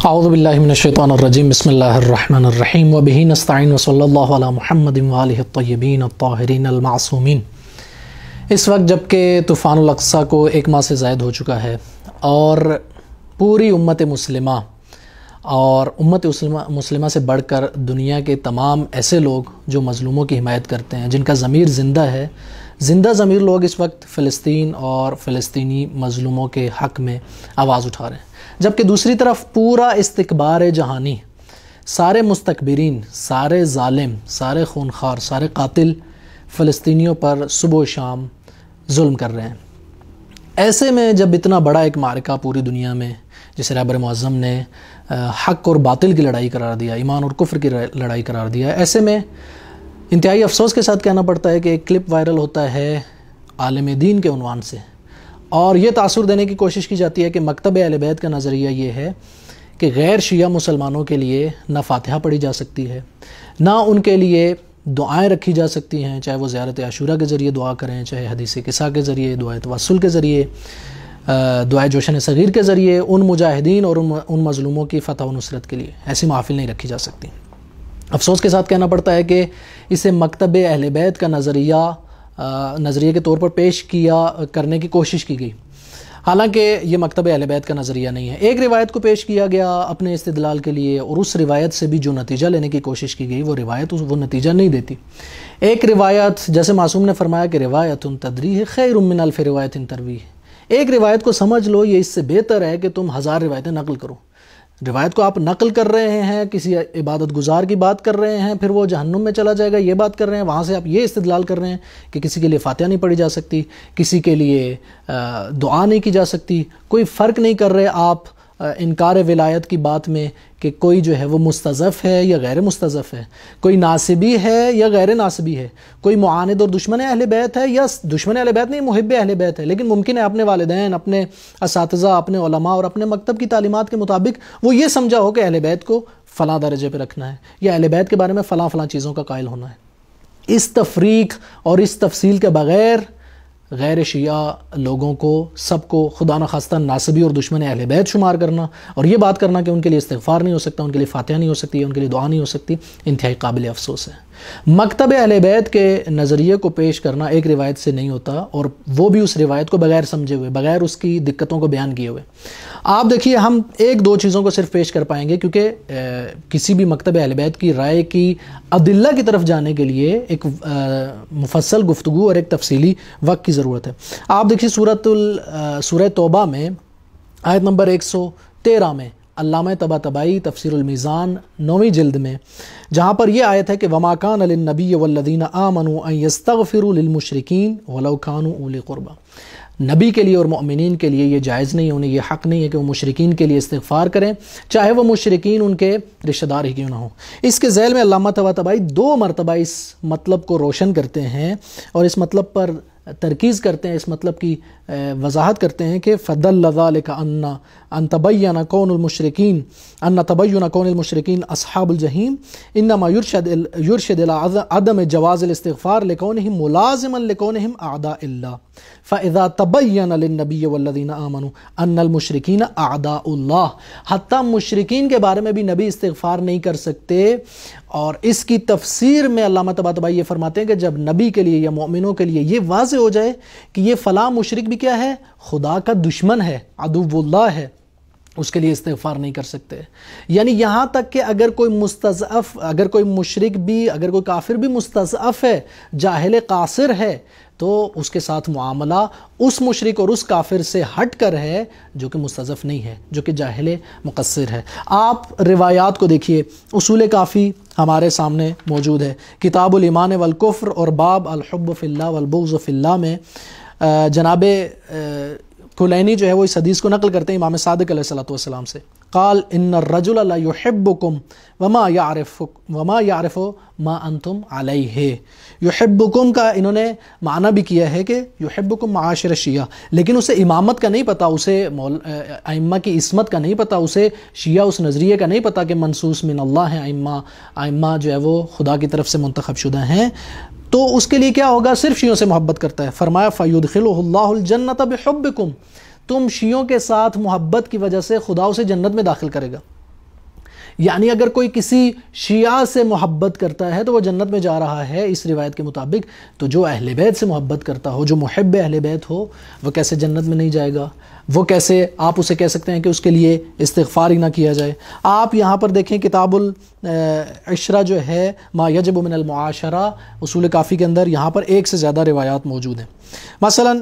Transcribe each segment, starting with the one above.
اعوذ باللہ من الشیطان الرجیم بسم اللہ الرحمن الرحیم وبہ نستعین وصلی اللہ علی محمد وآلہ الطیبین الطاہرین المعصومین۔ اس وقت جب کہ طوفان الاقصی کو 1 ماہ سے زائد ہو چکا ہے اور پوری امت مسلمہ اور امت مسلمہ سے بڑھ کر دنیا کے تمام ایسے لوگ جو مظلوموں کی حمایت کرتے ہیں، جن کا ضمیر زندہ ہے، زندہ ضمیر لوگ اس وقت فلسطین اور فلسطینی مظلوموں کے حق میں آواز اٹھا رہے ہیں، جبکہ دوسری طرف پورا استکبار جہانی، سارے مستکبرین، سارے ظالم، سارے خونخوار، سارے قاتل فلسطینیوں پر صبح و شام ظلم کر رہے ہیں۔ ایسے میں جب اتنا بڑا ایک معرکہ پوری دنیا میں جسے رہبر معظم نے حق اور باطل کی لڑائی قرار دیا، ایمان اور کفر کی لڑائی قرار دیا، ایسے میں انتہائی افسوس کے ساتھ کہنا پڑتا ہے کہ ایک کلپ وائرل ہوتا ہے عالم دین کے عنوان سے، اور یہ تاثر دینے کی کوشش کی جاتی ہے کہ مکتب اہل بیت کا نظریہ یہ ہے کہ غیر شیعہ مسلمانوں کے لیے نہ فاتحہ پڑھی جا سکتی ہے، نہ ان کے لیے دعائیں رکھی جا سکتی ہیں، چاہے وہ زیارت عاشورہ کے ذریعے دعا کریں، چاہے حدیث قصہ کے ذریعے، دعائے توسل کے ذریعے، دعائے جوشن صغیر کے ذریعے ان مجاہدین اور ان مظلوموں کی فتح و نصرت کے لیے ایسی محافل نہیں رکھی جا سکتی۔ افسوس کے ساتھ کہنا پڑتا ہے کہ اسے مکتب اہل بیت کا نظریے کے طور پر پیش کرنے کی کوشش کی گئی، حالانکہ یہ مکتب اہل بیت کا نظریہ نہیں ہے۔ ایک روایت کو پیش کیا گیا اپنے استدلال کے لیے، اور اس روایت سے بھی جو نتیجہ لینے کی کوشش کی گئی وہ روایت وہ نتیجہ نہیں دیتی۔ ایک روایت، جیسے معصوم نے فرمایا کہ روایت تدریح خیر من الف روایت ترویح، ایک روایت کو سمجھ لو یہ اس سے بہتر ہے کہ تم 1000 روایتیں نقل کرو۔ روایت کو آپ نقل کر رہے ہیں، کسی عبادت گزار کی بات کر رہے ہیں، پھر وہ جہنم میں چلا جائے گا یہ بات کر رہے ہیں، وہاں سے آپ یہ استدلال کر رہے ہیں کہ کسی کے لیے فاتحہ نہیں پڑھی جا سکتی، کسی کے لیے دعا نہیں کی جا سکتی، کوئی فرق نہیں کر رہے آپ انکار ولایت کی بات میں کہ کوئی جو ہے وہ مستضعف ہے یا غیر مستضعف ہے، کوئی ناصبی ہے یا غیر ناصبی ہے، کوئی معاند اور دشمن اہل بیت ہے یا دشمن اہل بیت نہیں، محب اہل بیت ہے، لیکن ممکن ہے اپنے والدین، اپنے اساتذہ، اپنے علماء اور اپنے مکتب کی تعلیمات کے مطابق وہ یہ سمجھا ہو کہ اہل بیت کو فلاں درجے پہ رکھنا ہے یا اہل بیت کے بارے میں فلاں چیزوں کا قائل ہونا ہے۔ اس تفریق اور اس تفصیل کے بغیر غیر شیعہ لوگوں کو سب کو خدا نخواستہ ناصبی اور دشمن اہل بیت شمار کرنا اور یہ بات کرنا کہ ان کے لیے استغفار نہیں ہو سکتا، ان کے لیے فاتحہ نہیں ہو سکتی، ان کے لیے دعا نہیں ہو سکتی، انتہائی قابل افسوس ہے۔ مکتب اہل بیت کے نظریے کو پیش کرنا ایک روایت سے نہیں ہوتا، اور وہ بھی اس روایت کو بغیر سمجھے ہوئے، بغیر اس کی دقتوں کو بیان کیے ہوئے۔ آپ دیکھیے، ہم 1-2 چیزوں کو صرف پیش کر پائیں گے کیونکہ کسی بھی مکتب اہل بیت کی رائے کی ادلہ کی طرف جانے کے لیے ایک مفصل گفتگو اور ایک تفصیلی وقت کی ضرورت ہے۔ آپ دیکھیے سورہ توبہ میں آیت نمبر 113 میں علامہ طباطبائی تفسیر المیزان 9ویں جلد میں جہاں پر یہ آیت ہے کہ وَمَا كَانَ لِلنَّبِيِّ وَالَّذِينَ آمَنُوا أَن يَسْتَغْفِرُوا لِلْمُشْرِكِينَ وَلَوْ كَانُوا أُولِي قُرْبَىٰ، نبی کے لیے اور مؤمنین کے لیے یہ جائز نہیں ہے، انہیں یہ حق نہیں ہے کہ وہ مشرکین کے لیے استغفار کریں، چاہے وہ مشرکین ان کے رشتہ دار ہی کیوں نہ ہوں۔ اس کے ذیل میں علامہ طباطبائی 2 مرتبہ اس مطلب کو روشن کرتے ہیں اور اس مطلب پر ترکیز کرتے ہیں، اس مطلب کی وضاحت کرتے ہیں کہ فَدَلَّ ذَلِكَ أَن تَبَيَّنَ كَوْنُ الْمُشْرِكِينَ أَن تَبَيُّنَ كَوْنِ الْمُشْرِكِينَ أَصْحَابُ الْجَحِيمِ إِنَّمَا يُرْشِدُ إِلَىٰ عَدَمِ جَوَازِ الْإِسْتِغْفَارِ لِكَوْنِهِمْ مُلَازِمًا لِكَوْنِهِمْ أَعْدَاءَ اللَّهِ فَإِذَا تَبَيَّنَ لِلنَّبِيِّ وَالَّذِينَ آمَنُوا أَنَّ الْمُشْرِكِينَ أَعْدَاءُ اللَّهِ، حتیٰ مشرکین کے بارے میں بھی نبی استغفار نہیں کر سکتے، اور اس کی تفسیر میں علامہ طباطبائی یہ فرماتے ہیں کہ جب نبی کے لیے یا مومنوں کے لیے یہ واضح ہو جائے کہ یہ فلاں مشرک بھی کیا ہے، خدا کا دشمن ہے، عدو اللہ ہے، اس کے لیے استغفار نہیں کر سکتے۔ یعنی یہاں تک کہ اگر کوئی مستضعف، اگر کوئی مشرک بھی، اگر کوئی کافر بھی مستضعف ہے، جاہل قاصر ہے، تو اس کے ساتھ معاملہ اس مشرک اور اس کافر سے ہٹ کر ہے جو کہ مستضعف نہیں ہے، جو کہ جاہل مقصر ہے۔ آپ روایات کو دیکھیے، اصول کافی ہمارے سامنے موجود ہے، کتاب الایمان والکفر اور باب الحب فی اللہ والبغض فی اللہ میں جناب کلینی جو ہے وہ اس حدیث کو نقل کرتے ہیں امام صادق علیہ السلام سے، قال ان الرجل لا يحبكم وما يعرف ما انتم علیہ۔ یحبکم کا انہوں نے معنی بھی کیا ہے کہ یحبکم معاشر شیعہ، لیکن اسے امامت کا نہیں پتا، اسے ائمہ کی عصمت کا نہیں پتا، اسے شیعہ اس نظریے کا نہیں پتا کہ منصوص من اللہ ہیں، ائمہ جو ہے وہ خدا کی طرف سے منتخب شدہ ہیں، تو اس کے لیے کیا ہوگا؟ صرف شیعوں سے محبت کرتا ہے۔ فرمایا فَيُدْخِلُهُ اللَّهُ الْجَنَّةَ بِحُبِّكُمْ، تم شیعوں کے ساتھ محبت کی وجہ سے خدا اسے جنت میں داخل کرے گا۔ یعنی اگر کوئی کسی شیعہ سے محبت کرتا ہے تو وہ جنت میں جا رہا ہے اس روایت کے مطابق، تو جو اہل بیت سے محبت کرتا ہو، جو محب اہل بیت ہو، وہ کیسے جنت میں نہیں جائے گا؟ وہ کیسے آپ اسے کہہ سکتے ہیں کہ اس کے لیے استغفار ہی نہ کیا جائے؟ آپ یہاں پر دیکھیں کتاب العشرہ جو ہے ما یجب من المعاشرہ، اصول کافی کے اندر یہاں پر ایک سے زیادہ روایات موجود ہیں۔ مثلا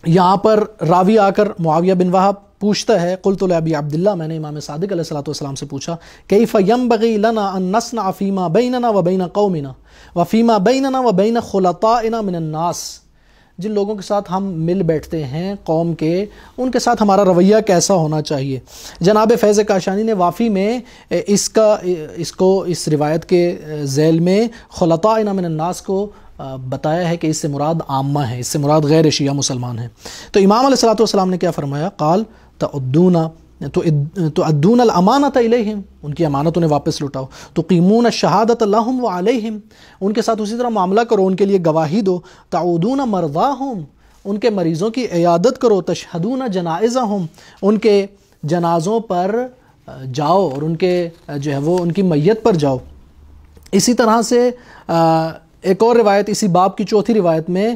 یہاں پر راوی آ کر معاویہ بن وہب پوچھتا ہے، قلت لابی عبداللہ، میں نے امام صادق علیہ الصلوۃ والسلام سے پوچھا، کیف ینبغی لنا ان نصنع فیما بیننا وبین قومنا وفیما بیننا وبین خلطائنا من الناس۔ جن لوگوں کے ساتھ ہم مل بیٹھتے ہیں قوم کے، ان کے ساتھ ہمارا رویہ کیسا ہونا چاہیے۔ جناب فیض کاشانی نے وافی میں اس روایت کے ذیل میں خلطائنا من الناس کو بتایا ہے کہ اس سے مراد عامہ ہے، اس سے مراد غیر شیعہ مسلمان ہیں۔ تو امام علیہ الصلوۃ والسلام نے کیا فرمایا؟ قال تؤدون الامانۃ الیہم، ان کی امانت انہیں واپس لوٹاؤ، تقیمون الشہادۃ لہم وعلیہم، ان کے ساتھ اسی طرح معاملہ کرو، ان کے لیے گواہی دو، تعودون مرضاہم، ان کے مریضوں کی عیادت کرو، تشہدون جنائزہم، ان کے جنازوں پر جاؤ اور ان کے جو ہے وہ ان کی میت پر جاؤ۔ اسی طرح سے ایک اور روایت اسی باب کی چوتھی روایت میں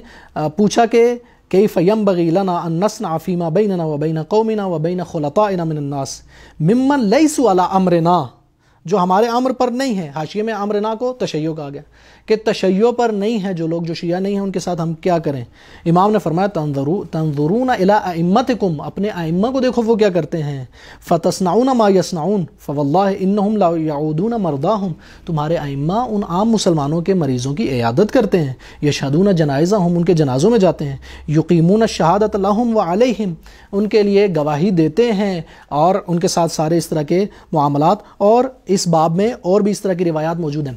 پوچھا کہ کیف ینبغی لنا ان نصنع فیما بیننا وبین قومنا وبین خلطائنا من الناس ممن لیسوا علی امرنا، جو ہمارے امر پر نہیں ہے۔ حاشیے میں امرنا کو تشیع کہا گیا کہ تشیع پر نہیں ہے جو لوگ، جو شیعہ نہیں ہیں، ان کے ساتھ ہم کیا کریں؟ امام نے فرمایا تنظرون الی ائمتکم، اپنے ائمہ کو دیکھو وہ کیا کرتے ہیں، فتصنعون ما یصنعون فواللہ انہم لا یعودون مرضاہم، تمہارے ائمہ ان عام مسلمانوں کے مریضوں کی عیادت کرتے ہیں، یشہدون جنائزہم، ان کے جنازوں میں جاتے ہیں، یقیمون الشہادۃ لہم وعلیہم، ان کے لیے گواہی دیتے ہیں اور ان کے ساتھ سارے اس طرح کے معاملات۔ اور اس باب میں اور بھی اس طرح کی روایات موجود ہیں،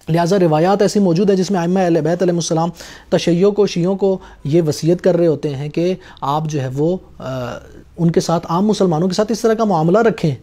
لہٰذا روایات ایسی موجود ہے جس میں ائمہ اہل بیت علیہ السلام تشیع کو، شیعوں کو یہ وصیت کر رہے ہوتے ہیں کہ آپ جو ہے وہ ان کے ساتھ، عام مسلمانوں کے ساتھ اس طرح کا معاملہ رکھیں۔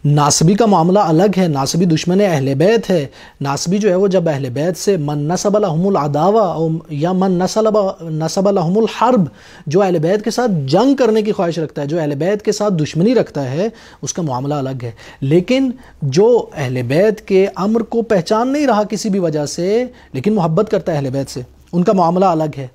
ناسبی کا معاملہ الگ ہے، ناسبی دشمن اہل بیت ہے۔ ناسبی جو ہے وہ جب اہل بیت سے من نصب لہم العداوہ یا من نصب لہم الحرب، جو اہل بیت کے ساتھ جنگ کرنے کی خواہش رکھتا ہے، جو اہل بیت کے ساتھ دشمنی رکھتا ہے، اس کا معاملہ الگ ہے۔ لیکن جو اہل بیت کے امر کو پہچان نہیں رہا کسی بھی وجہ سے، لیکن محبت کرتا ہے اہل بیت سے، ان کا معاملہ الگ ہے۔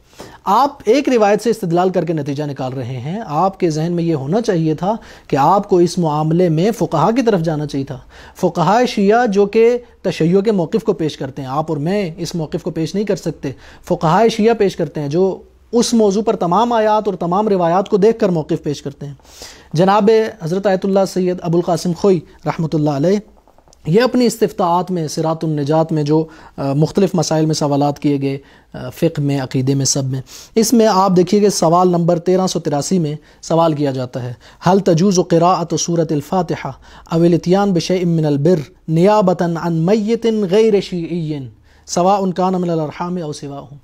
آپ ایک روایت سے استدلال کر کے نتیجہ نکال رہے ہیں، آپ کے ذہن میں یہ ہونا چاہیے تھا کہ آپ کو اس معاملے میں فقہا کی طرف جانا چاہیے تھا۔ فقہا شیعہ جو کہ تشیع کے موقف کو پیش کرتے ہیں، آپ اور میں اس موقف کو پیش نہیں کر سکتے، فقہا شیعہ پیش کرتے ہیں جو اس موضوع پر تمام آیات اور تمام روایات کو دیکھ کر موقف پیش کرتے ہیں۔ جناب حضرت آیت اللہ سید ابو القاسم خوئی رحمۃ اللہ علیہ، یہ اپنی استفتاءات میں، صراط النجات میں جو مختلف مسائل میں سوالات کیے گئے، فقہ میں، عقیدے میں، سب میں، اس میں آپ دیکھیے کہ سوال نمبر 1383 میں سوال کیا جاتا ہے، هل تجوز قراءة سورة الفاتحة او الاتيان بشيء من البر نیابة عن میت غیر شیعی سواء كان من الارحام او سواهم؟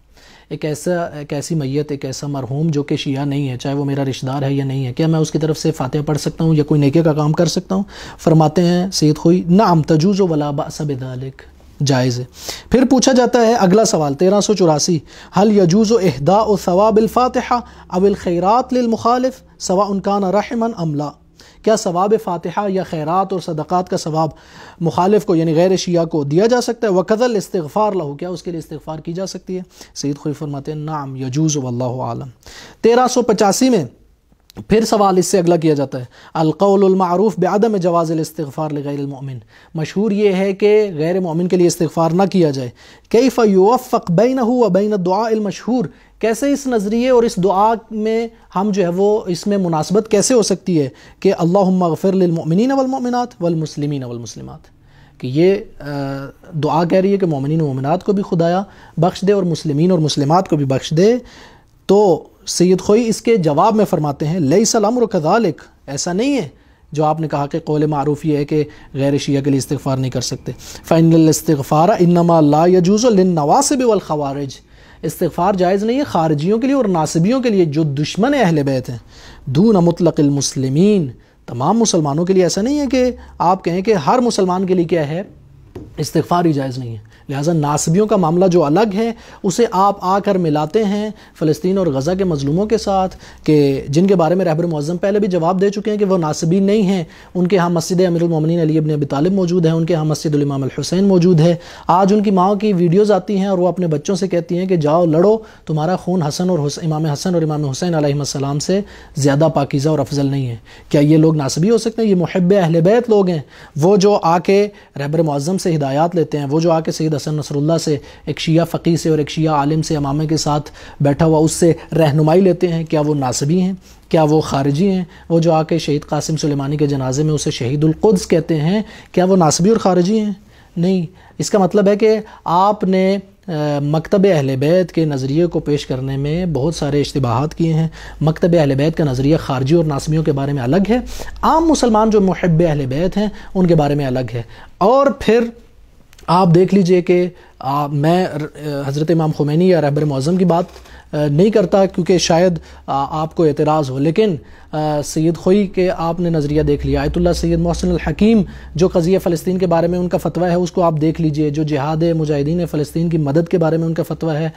ایک ایسی میت، ایک ایسا مرحوم جو کہ شیعہ نہیں ہے، چاہے وہ میرا رشتہ دار ہے یا نہیں ہے، کیا میں اس کی طرف سے فاتحہ پڑھ سکتا ہوں یا کوئی نیکی کا کام کر سکتا ہوں؟ فرماتے ہیں سید خوئی، نعم تجوز ولا بأس بذلک، جائز ہے۔ پھر پوچھا جاتا ہے اگلا سوال 1384، هل يجوز اہداء ثواب الفاتحہ او الخیرات للمخالف سواء كان رحما ام لا؟ کیا ثواب فاتحہ یا خیرات اور صدقات کا ثواب مخالف کو یعنی غیر شیعہ کو دیا جا سکتا ہے؟ وَكَذَا الْإِسْتِغْفَارُ لَهُ، کیا اس کے لیے استغفار کی جا سکتی ہے؟ سید خوئی فرماتے ہیں نعم یجوز واللہ عالم۔ 1385 میں پھر سوال اس سے اگلا کیا جاتا ہے، القول المعروف بعدم جواز الاستغفار لغیر المؤمن، مشہور یہ ہے کہ غیر مومن کے لیے استغفار نہ کیا جائے۔ کیف یوفق بینہ و بین الدعاء المشہور، کیسے اس نظریے اور اس دعا میں ہم جو ہے وہ اس میں مناسبت کیسے ہو سکتی ہے کہ اللہم اغفر للمؤمنین والمؤمنات والمسلمین والمسلمات، کہ یہ دعا کہہ رہی ہے کہ مومنین و مومنات کو بھی خدایا بخش دے اور مسلمین اور مسلمات کو بھی بخش دے۔ تو سید خوئی اس کے جواب میں فرماتے ہیں لیس الامر کذالک، ایسا نہیں ہے جو آپ نے کہا کہ قول معروف یہ ہے کہ غیر شیعہ کے لیے استغفار نہیں کر سکتے۔ فإن الاستغفار انما لا يجوز للنواصب والخوارج، استغفار جائز نہیں ہے خارجیوں کے لیے اور ناصبیوں کے لیے جو دشمن اہل بیت ہیں، دون مطلق المسلمین، تمام مسلمانوں کے لیے ایسا نہیں ہے کہ آپ کہیں کہ ہر مسلمان کے لیے کیا ہے استغفار ہی جائز نہیں ہے، لہٰذا ناصبیوں کا معاملہ جو الگ ہے اسے آپ آ کر ملاتے ہیں فلسطین اور غزہ کے مظلوموں کے ساتھ، کہ جن کے بارے میں رہبر معظم پہلے بھی جواب دے چکے ہیں کہ وہ ناصبین نہیں ہیں، ان کے ہاں مسجد امیر المومنین علی ابن ابی طالب موجود ہے، ان کے ہاں مسجد الامام الحسین موجود ہے۔ آج ان کی ماں کی ویڈیوز آتی ہیں اور وہ اپنے بچوں سے کہتی ہیں کہ جاؤ لڑو، تمہارا خون امام حسن اور امام حسین علیہ السلام سے زیادہ پاکیزہ اور افضل نہیں ہے۔ کیا یہ لوگ ناصبی ہو سکتے ہیں؟ یہ محب اہل بیت لوگ ہیں، وہ جو آ کے رہبر معظم سے ہدایات لیتے ہیں، وہ جو آ کے سید حسن نصر اللہ سے، ایک شیعہ فقیہ سے اور ایک شیعہ عالم سے، امامے کے ساتھ بیٹھا ہوا، اس سے رہنمائی لیتے ہیں، کیا وہ ناصبی ہیں؟ کیا وہ خارجی ہیں؟ وہ جو آ کے شہید قاسم سلیمانی کے جنازے میں اسے شہید القدس کہتے ہیں، کیا وہ ناصبی اور خارجی ہیں؟ نہیں۔ اس کا مطلب ہے کہ آپ نے مکتب اہل بیت کے نظریے کو پیش کرنے میں بہت سارے اشتباہات کیے ہیں۔ مکتب اہل بیت کا نظریہ خارجی اور ناصبیوں کے بارے میں الگ ہے، عام مسلمان جو محب اہل بیت ہیں ان کے بارے میں الگ ہے۔ اور پھر آپ دیکھ لیجئے کہ میں حضرت امام خمینی یا رہبر معظم کی بات نہیں کرتا کیونکہ شاید آپ کو اعتراض ہو، لیکن سید خوئی کے آپ نے نظریہ دیکھ لیا، آیت اللہ سید محسن الحکیم جو قضیہ فلسطین کے بارے میں ان کا فتویٰ ہے اس کو آپ دیکھ لیجئے، جو جہاد مجاہدین فلسطین کی مدد کے بارے میں ان کا فتویٰ ہے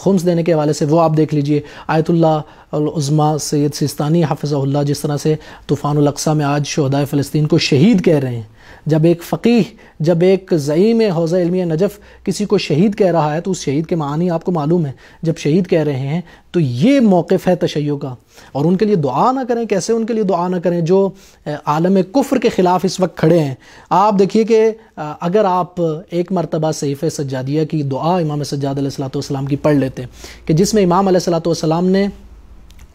خمس دینے کے حوالے سے، وہ آپ دیکھ لیجئے۔ آیت اللہ العظمیٰ سید سیستانی حفظہ اللہ جس طرح سے طوفان الاقصیٰ میں آج شہدائے فلسطین کو شہید کہہ رہے ہیں، جب ایک فقیہ، جب ایک زعیم حوزہ علمیہ نجف کسی کو شہید کہہ رہا ہے تو اس شہید کے معنی آپ کو معلوم ہے۔ جب شہید کہہ رہے ہیں تو یہ موقف ہے تشیع کا، اور ان کے لیے دعا نہ کریں۔ کیسے ان کے لیے دعا نہ کریں جو عالم کفر کے خلاف اس وقت کھڑے ہیں؟ آپ دیکھیے کہ اگر آپ ایک مرتبہ صحیفہ سجادیہ کی دعا امام سجاد علیہ السلام کی پڑھ لیتے کہ جس میں امام علیہ السلام نے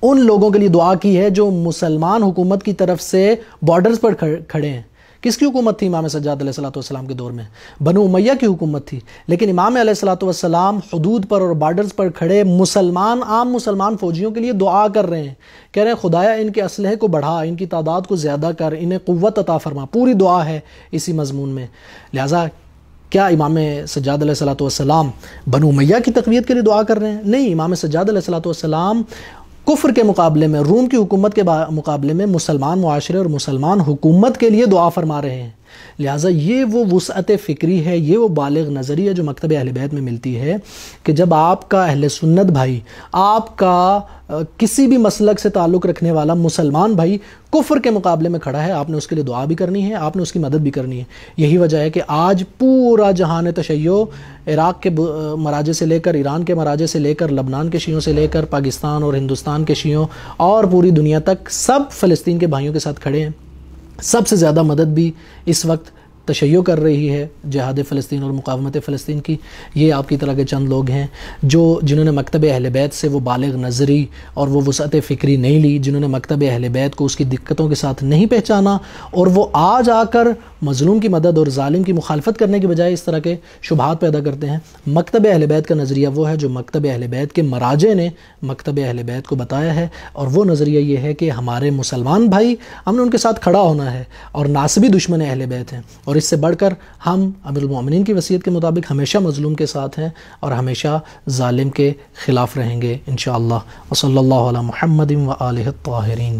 ان لوگوں کے لیے دعا کی ہے جو مسلمان حکومت کی طرف سے بارڈرز پر کھڑے ہیں۔ کس کی حکومت تھی امام سجاد علیہ السلام کے دور میں؟ بنو امیہ کی حکومت تھی، لیکن امام علیہ السلام حدود پر اور بارڈرز پر کھڑے مسلمان، عام مسلمان فوجیوں کے لیے دعا کر رہے ہیں، کہہ رہے ہیں خدایا ان کے اسلحے کو بڑھا، ان کی تعداد کو زیادہ کر، انہیں قوت عطا فرما، پوری دعا ہے اسی مضمون میں۔ لہٰذا کیا امام سجاد علیہ السلام بنو امیہ کی تقویت کے لیے دعا کر رہے ہیں؟ نہیں، امام سجاد علیہ السلام کفر کے مقابلے میں، روم کی حکومت کے مقابلے میں مسلمان معاشرے اور مسلمان حکومت کے لیے دعا فرما رہے ہیں۔ لہٰذا یہ وہ وسعت فکری ہے، یہ وہ بالغ نظری ہے جو مکتب اہل بیت میں ملتی ہے کہ جب آپ کا اہل سنت بھائی، آپ کا کسی بھی مسلک سے تعلق رکھنے والا مسلمان بھائی کفر کے مقابلے میں کھڑا ہے، آپ نے اس کے لیے دعا بھی کرنی ہے، آپ نے اس کی مدد بھی کرنی ہے۔ یہی وجہ ہے کہ آج پورا جہان تشیع، عراق کے مراجع سے لے کر، ایران کے مراجع سے لے کر، لبنان کے شیعوں سے لے کر، پاکستان اور ہندوستان کے شیعوں اور پوری دنیا تک، سب فلسطین کے بھائیوں کے ساتھ کھڑے ہیں۔ سب سے زیادہ مدد بھی اس وقت تشیع کر رہی ہے جہاد فلسطین اور مقاومت فلسطین کی۔ یہ آپ کی طرح کے چند لوگ ہیں جنہوں نے مکتب اہل بیت سے وہ بالغ نظری اور وہ وسعت فکری نہیں لی، جنہوں نے مکتب اہل بیت کو اس کی دقتوں کے ساتھ نہیں پہچانا، اور وہ آج آ کر مظلوم کی مدد اور ظالم کی مخالفت کرنے کی بجائے اس طرح کے شبہات پیدا کرتے ہیں۔ مکتب اہل بیت کا نظریہ وہ ہے جو مکتب اہل بیت کے مراجع نے مکتب اہل بیت کو بتایا ہے، اور وہ نظریہ یہ ہے کہ ہمارے مسلمان بھائی، ہم نے ان کے ساتھ کھڑا ہونا ہے، اور ناصبی دشمن اہل بیت ہیں، اور اس سے بڑھ کر ہم امیر المومنین کی وصیت کے مطابق ہمیشہ مظلوم کے ساتھ ہیں اور ہمیشہ ظالم کے خلاف رہیں گے انشاءاللہ۔ وصلی اللہ علی محمد و آلہ الطاہرین۔